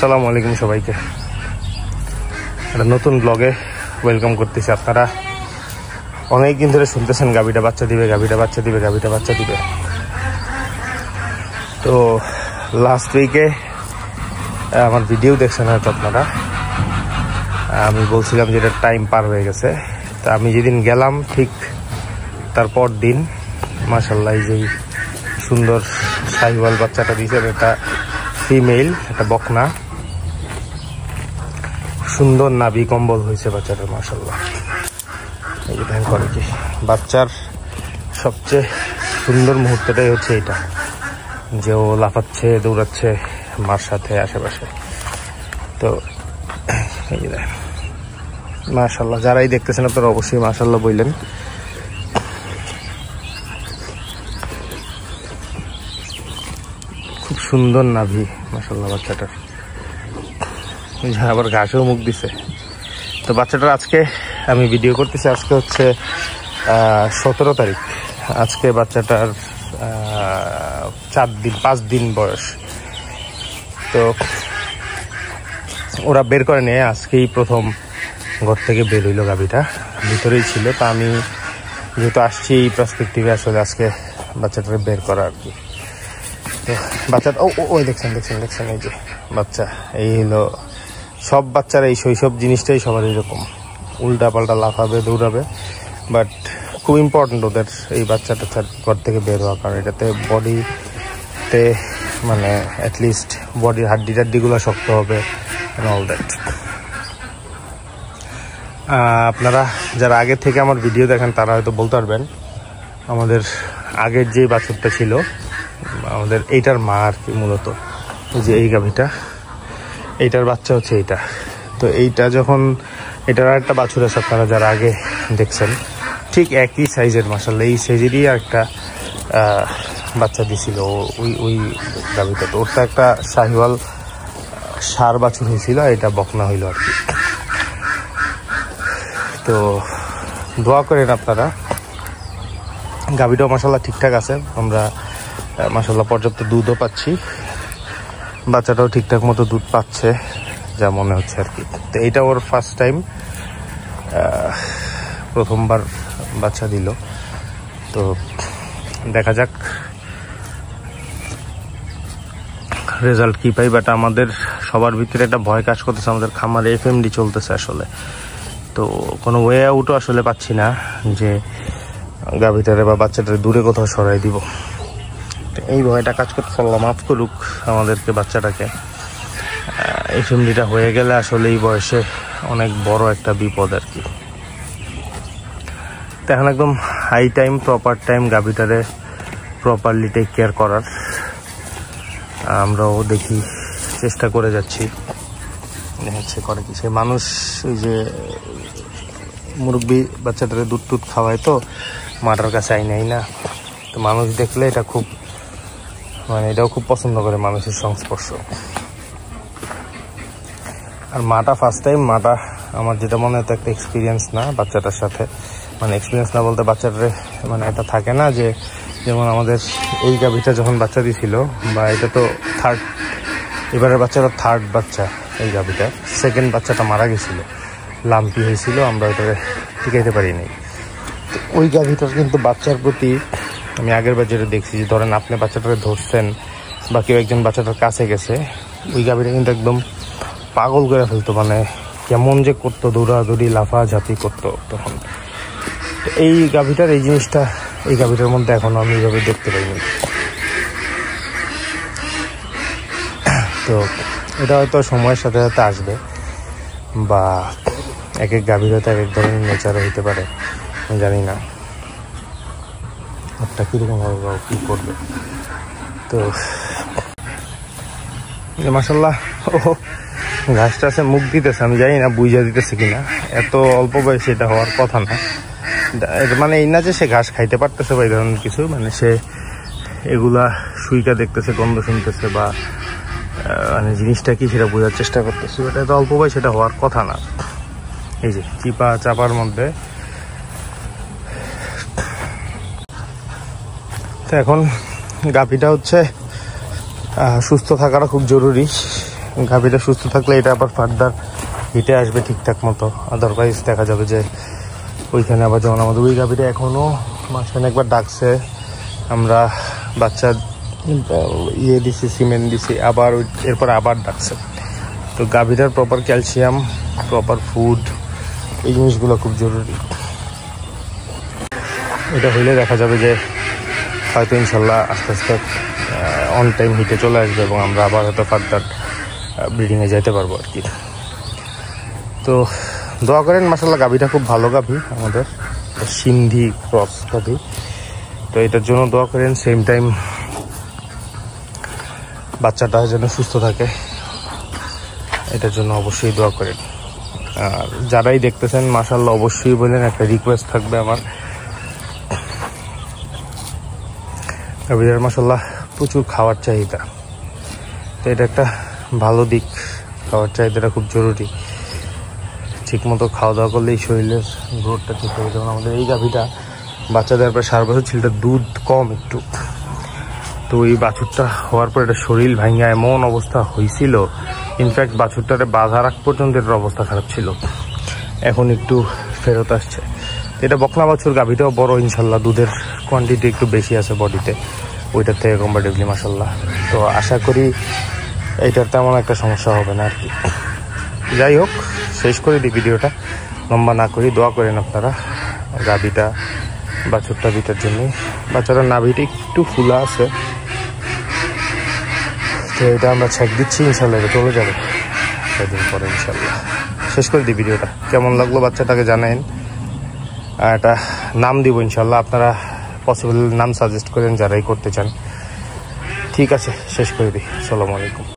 আসসালামু আলাইকুম সবাইকে, একটা নতুন ব্লগে ওয়েলকাম করতেছি। আপনারা অনেক দিন ধরে শুনতেছেন গাভীটা বাচ্চা দিবে, গাভীটা বাচ্চা দিবে, গাভীটা বাচ্চা দিবে। তো লাস্ট উইকে আমার ভিডিও দেখছেন হয়তো আপনারা, আমি বলছিলাম যে এটা টাইম পার হয়ে গেছে। তা আমি যেদিন গেলাম ঠিক তারপর দিন মাশাআল্লাহ এই যে সুন্দর শাহিওয়াল বাচ্চাটা দিয়েছেন, এটা ফিমেল, এটা বকনা, সুন্দর নাভি কম্বল হয়েছে বাচ্চাটার মাশাআল্লাহ। এই যে ধ্যান করে কি বাচ্চার সবচেয়ে সুন্দর মুহূর্তটাই হচ্ছে এটা, যে ও লাফাচ্ছে দৌড়াচ্ছে মার সাথে আশেপাশে। তো এই যে দেখেন মাশাআল্লাহ, যারাই দেখতেছেন আপনারা অবশ্যই মাশাআল্লাহ বললেন। খুব সুন্দর নাভি মাশাআল্লাহ বাচ্চাটার, আবার ঘাসেও মুখ দিছে। তো বাচ্চাটার আজকে আমি ভিডিও করতেছি, আজকে হচ্ছে 17 তারিখ। আজকে বাচ্চাটার 5 দিন বয়স। তো ওরা বের করে নিয়ে আজকেই প্রথম ঘর থেকে বের হইলো, গাভীটা ভিতরেই ছিল। তা আমি যেহেতু আসছি এই পার্সপেক্টিভে আসলে আজকে বাচ্চাটাকে বের করা আর কি। তো বাচ্চাটা ওই দেখছেন এই যে বাচ্চা, এই হলো সব বাচ্চারা এই শৈশব জিনিসটাই সবার এরকম, উল্টা পাল্টা লাফাবে দৌড়াবে। বাট খুব ইম্পর্টেন্ট ওদের এই বাচ্চাটা ঘর থেকে বের হওয়া, কারণ এটাতে বডিতে মানে অ্যাটলিস্ট বডির হাড্ডিগুলো শক্ত হবে অ্যান্ড অল দ্যাট। আপনারা যারা আগে থেকে আমার ভিডিও দেখেন তারা হয়তো বলতে পারবেন, আমাদের আগের যে বাছুরটা ছিল আমাদের এইটার মা আর কি, মূলত এই যে এই গাভীটা, এইটার বাচ্চা হচ্ছে এইটা। তো এইটা যখন এটার আরেকটা বাছুর আছে আপনারা যারা আগে দেখছেন, ঠিক একই সাইজের মাশাআল্লাহ এই সাইজেরই একটা বাচ্চা দিছিল ওই গাভীটা। তো ওটা একটা শাহিওয়াল ষাঁড় বাছুর হয়েছিল, এটা বকনা হইল আর কি। তো দোয়া করেন আপনারা, গাভীটাও মাশাআল্লাহ ঠিকঠাক আছে, আমরা মাশাআল্লাহ পর্যাপ্ত দুধও পাচ্ছি, বাচ্চাটাও ঠিকঠাক মতো দুধ পাচ্ছে যা মনে হচ্ছে আর কি। তো এইটা ওর ফার্স্ট টাইম, প্রথমবার বাচ্চা দিল। তো দেখা যাক রেজাল্ট কি পাই। বাট আমাদের সবার ভিতরে একটা ভয় কাজ করতেছে, আমাদের খামারে FMD চলতেছে আসলে। তো কোনো ওয়ে আউটও আসলে পাচ্ছি না যে গাভীটারে বা বাচ্চাটারে দূরে কোথাও সরাই দিব। এই ভয়টা কাজ করতে, আল্লাহ মাফ করুক আমাদেরকে বাচ্চাটাকে। FMDটা হয়ে গেলে আসলে এই বয়সে অনেক বড় একটা বিপদ আর কি। তো এখন একদম হাই টাইম, প্রপার টাইম গাভীটারে প্রপারলি টেক কেয়ার করার। আমরাও দেখি চেষ্টা করে যাচ্ছি। হচ্ছে করে কি, সে মানুষ ওই যে মুরব্বী বাচ্চাটারে দুধ টুধ খাওয়ায়, তো মাটার কাছে আই না। তো মানুষ দেখলে এটা খুব মানে এটাও খুব পছন্দ করে মানুষের সংস্পর্শ। আর মাটা ফার্স্ট টাইম, মাটা আমার যেটা মনে হয় একটা এক্সপিরিয়েন্স না বাচ্চাটার সাথে, মানে এক্সপিরিয়েন্স না বলতে বাচ্চাটারে মানে এটা থাকে না যে, যেমন আমাদের এই গাভীটা যখন বাচ্চা দিয়েছিল, বা এটা তো এবারের বাচ্চাটা থার্ড বাচ্চা এই গাভীটা, সেকেন্ড বাচ্চাটা মারা গেছিল, লাম্পি হয়েছিল, আমরা ওটাকে টিকাইতে পারিনি। তো ওই গাভীটার কিন্তু বাচ্চার প্রতি আমি আগের বার যেটা দেখছি, যে ধরেন আপনি বাচ্চাটাকে ধরছেন বা কেউ একজন বাচ্চাটার কাছে গেছে, ওই গাভীটা কিন্তু একদম পাগল করে ফেলতো, মানে কেমন যে করতো, দৌড়াদৌড়ি লাফাঝাপি করতো তখন। এই গাভীটার এই জিনিসটা এই গাভীটার মধ্যে এখনো আমি এইভাবে দেখতে পাইনি। তো এটা হয়তো সময়ের সাথে সাথে আসবে, বা এক এক গাভীর হয়তো এক এক ধরনের নেচার হইতে পারে, আমি জানি না একটা কিরকম হবে বা কি করবে। তো মাশাআল্লাহ ও ঘাস টাসে মুখ দিতেছে, আমি জানি না বুঝা দিতেছে কিনা, এত অল্প বয়সে এটা হওয়ার কথা না। মানে এই না যে সে ঘাস খাইতে পারতেছে বা এই ধরনের কিছু, মানে সে এগুলা সুইকা দেখতেছে, গন্ধ শুনতেছে, বা মানে জিনিসটা কি সেটা বোঝার চেষ্টা করতেছে। এটা এত অল্প বয়সে এটা হওয়ার কথা না। এই যে চিপা চাপার মধ্যে। তো এখন গাভীটা হচ্ছে সুস্থ থাকাটা খুব জরুরি। গাভীটা সুস্থ থাকলে এটা আবার ফার্দার হিটে আসবে ঠিকঠাক মতো। আদারওয়াইজ দেখা যাবে যে ওইখানে আবার, যেমন আমাদের ওই গাভীটা এখনও মাঝখানে একবার ডাকছে, আমরা বাচ্চা দিছি, সিমেন্ট দিছি, আবার এরপর আবার ডাকছে। তো গাভীটার প্রপার ক্যালসিয়াম, প্রপার ফুড, এই জিনিসগুলো খুব জরুরি। এটা হইলে দেখা যাবে যে হয়তো ইনশাল্লাহ আস্তে আস্তে অন টাইম হিটে চলে আসবে এবং আমরা আবার হয়তো ফার্দার ব্রিডিংয়ে যেতে পারবো আর কি। তো দোয়া করেন, মাশাআল্লাহ গাভীটা খুব ভালো গাভী, আমাদের সিন্ধি ক্রস গাভী। তো এটার জন্য দোয়া করেন, সেম টাইম বাচ্চাটা যেন সুস্থ থাকে এটার জন্য অবশ্যই দোয়া করেন। আর যারাই দেখতেছেন মাশাআল্লাহ অবশ্যই বলেন, একটা রিকোয়েস্ট থাকবে আমার, গাভীর মাশাআল্লাহ প্রচুর খাওয়ার চাহিদা। তো এটা একটা ভালো দিক, খাওয়ার চাহিদাটা খুব জরুরি। ঠিকমতো খাওয়া দাওয়া করলেই শরীরের গ্রোথটা ঠিক হবে। যেমন আমাদের এই গাভীটা বাচ্চা দেওয়ার পর 7 বছর ছিল, দুধ কম একটু। তো এই বাছুরটা হওয়ার পর এটা শরীর ভাঙা এমন অবস্থা হয়েছিল, ইনফ্যাক্ট বাছুরটারে বাঁধা রাখ পর্যন্ত এটার অবস্থা খারাপ ছিল। এখন একটু ফেরত আসছে। এটা বকনা বাছুর, গাভীটাও বড় ইনশাল্লাহ, দুধের কোয়ান্টিটি একটু বেশি আছে বডিতে ওইটার থেকে কম্পারেটিভলি মাশাল্লাহ। তো আশা করি এইটার তেমন একটা সমস্যা হবে না আর কি। যাই হোক, শেষ করে দিই ভিডিওটা, লম্বা না করি। দোয়া করেন আপনারা গাভীটা, বাছুরটা দুটার জন্যই। বাচ্চাটার নাভিটা একটু ফুলা আছে, তো এটা আমরা ছেক দিচ্ছি, ইনশাল্লাহ এটা চলে যাবে সেদিন পরে ইনশাল্লাহ। শেষ করে দিই ভিডিওটা। কেমন লাগলো বাচ্চাটাকে জানাইন, একটা নাম দিব ইনশাল্লাহ। আপনারা পসিবল নাম সাজেস্ট করেন যারাই করতে চান। ঠিক আছে, শেষ করে দিই। আসসালামু আলাইকুম।